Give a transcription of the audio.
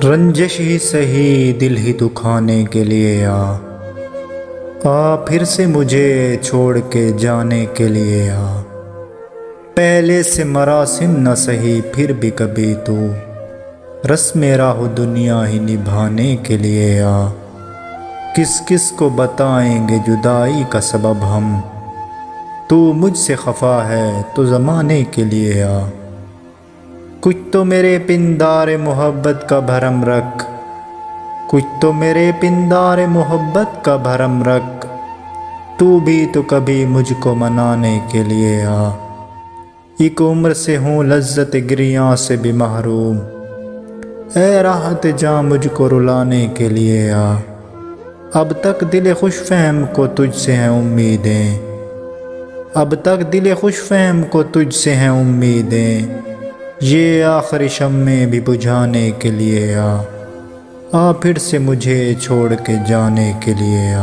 رنجش ہی سہی دل ہی دکھانے کے لیے آ پھر سے مجھے چھوڑ کے جانے کے لیے پہلے سے مراسم نہ سہی پھر بھی کبھی تو رسم راہ دنیا ہی نبھانے کے لیے کس کس کو بتائیں گے جدائی کا سبب ہم، تو مجھ سے خفا ہے تو زمانے کے لیے کچھ تو میرے پندار محبت کا بھرم رکھ، کچھ تو میرے پندار محبت کا بھرم رکھ، تو بھی تو کبھی مجھ کو منانے کے لیے ایک عمر سے ہوں لذت گریاں سے بھی محروم، اے راحت جاں مجھ کو رلانے کے لیے اب تک دل خوش فہم کو تجھ سے ہیں امیدیں، اب تک دل خوش فہم کو تجھ سے ہیں امیدیں، یہ آخری شمع بھی بجھانے کے لیے پھر سے مجھے چھوڑ کے جانے کے لیے